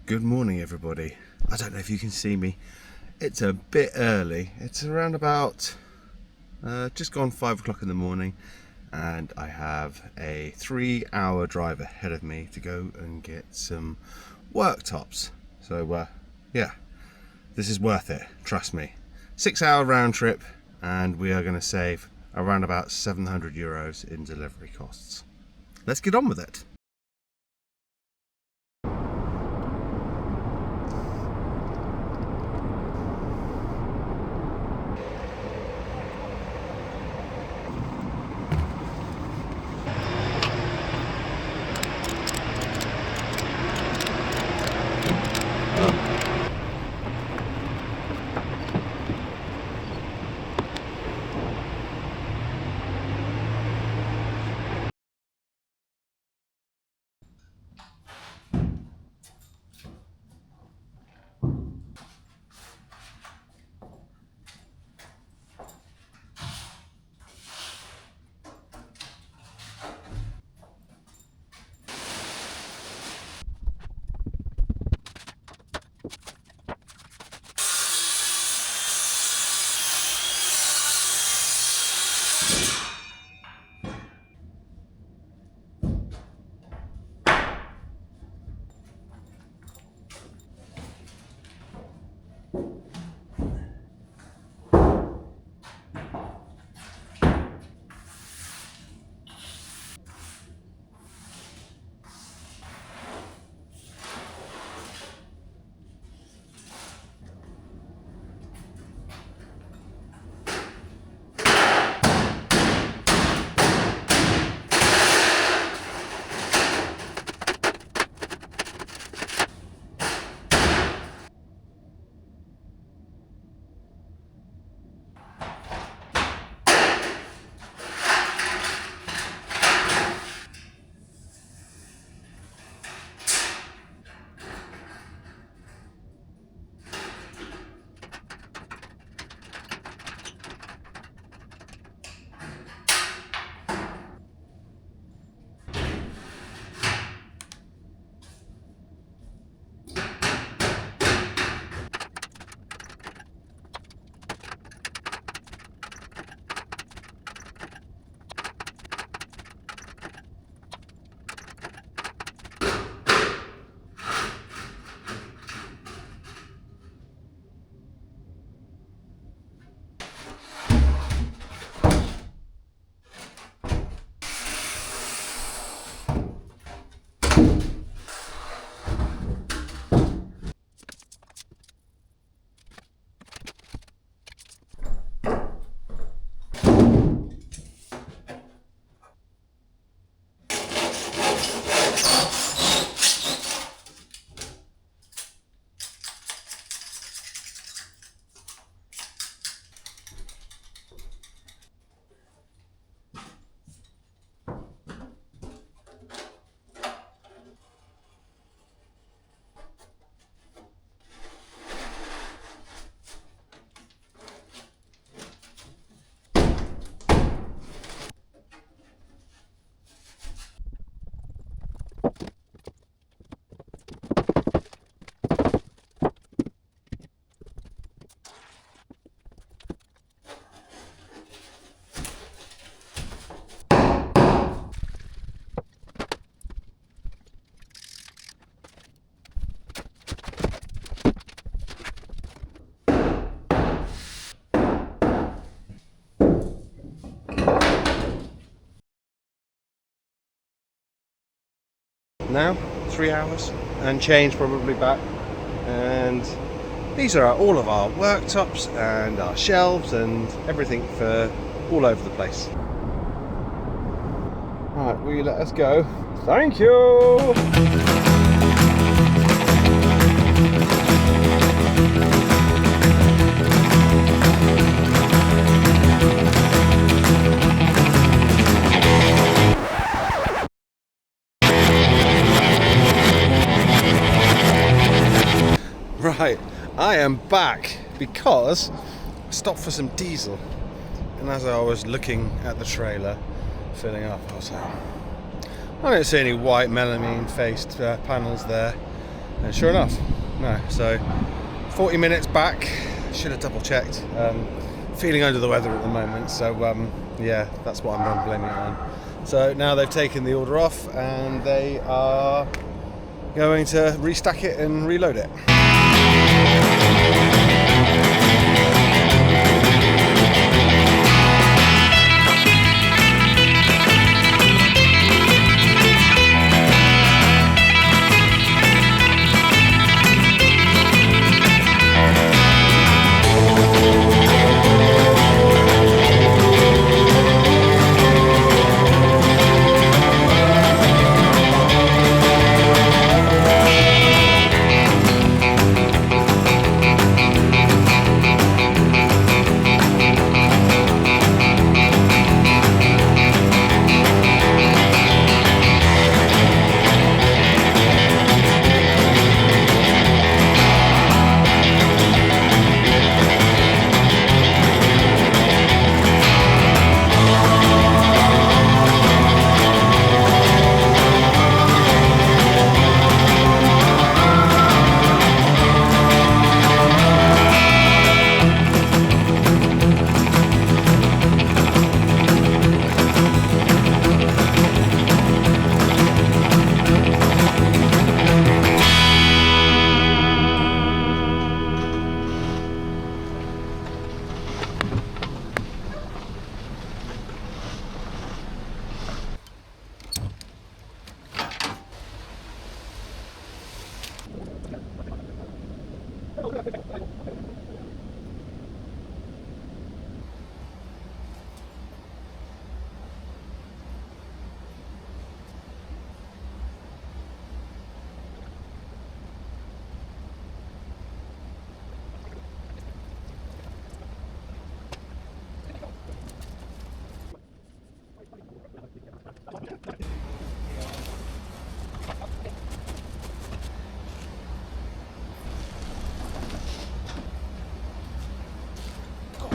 Good morning, everybody. I don't know if you can see me. It's a bit early. It's around about just gone 5 o'clock in the morning, and I have a 3-hour drive ahead of me to go and get some worktops. So yeah, this is worth it, trust me. 6-hour round trip, and we are going to save around about €700 in delivery costs. Let's get on with it. Now 3 hours and change probably back, and these are all of our worktops and our shelves and everything for all over the place. Right, will you let us go? Thank you. Right, I am back because I stopped for some diesel, and as I was looking at the trailer filling up, I was like, I don't see any white melamine faced panels there. And sure enough, no. So 40 minutes back. Should have double checked. Feeling under the weather at the moment, so yeah, that's what I'm blaming it on. So now they've taken the order off and they are going to restack it and reload it.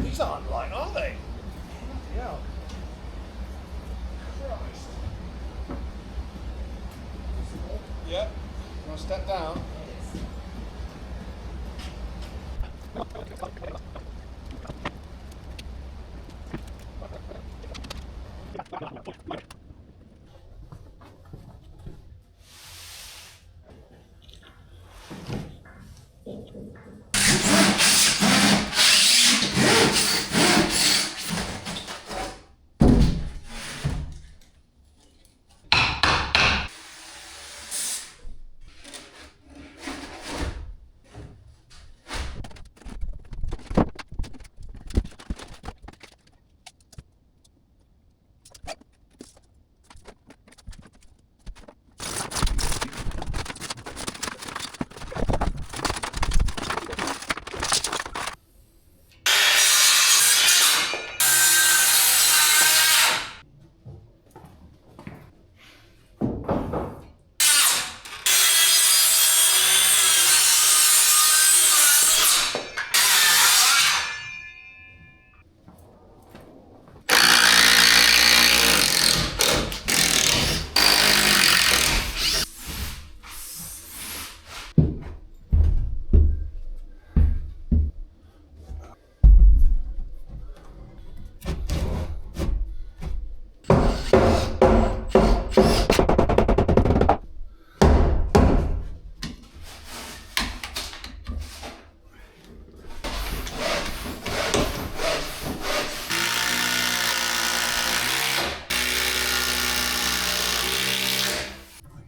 These aren't light, are they? Yeah. Christ. Yep. You want to step down?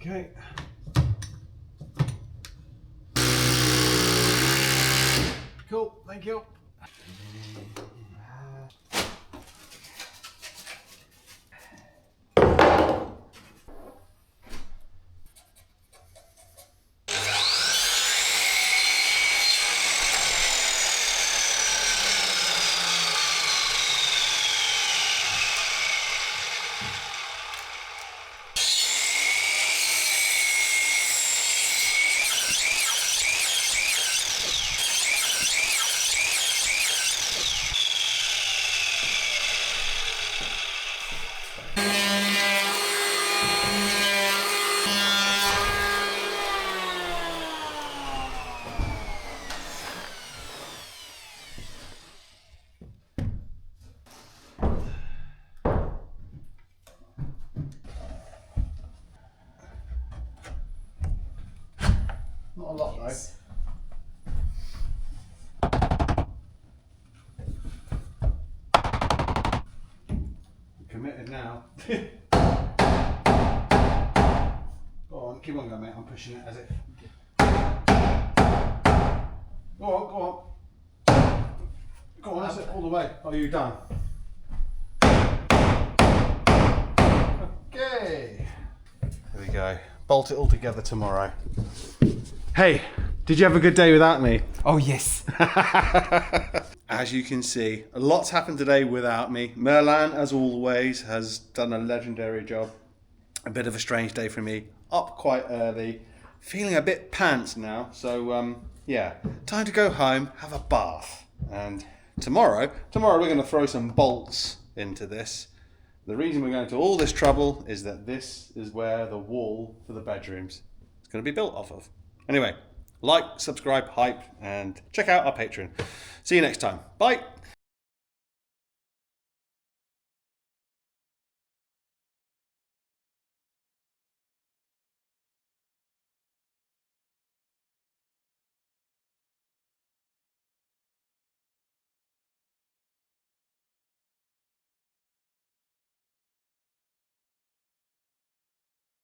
Okay. Cool, thank you. Not a lot Yes. though. Committed now. Go on, keep on going, mate. I'm pushing it as it. Go on, go on. Go on, that's it, all the way. Are you done? Okay. There we go. Bolt it all together tomorrow. Hey, did you have a good day without me? Oh yes. As you can see, a lot's happened today without me. Merlan, as always, has done a legendary job. A bit of a strange day for me. Up quite early, feeling a bit pants now. So yeah, time to go home, have a bath. And tomorrow we're going to throw some bolts into this. The reason we're going to all this trouble is that this is where the wall for the bedrooms is going to be built off of. Anyway, like, subscribe, hype, and check out our Patreon. See you next time. Bye.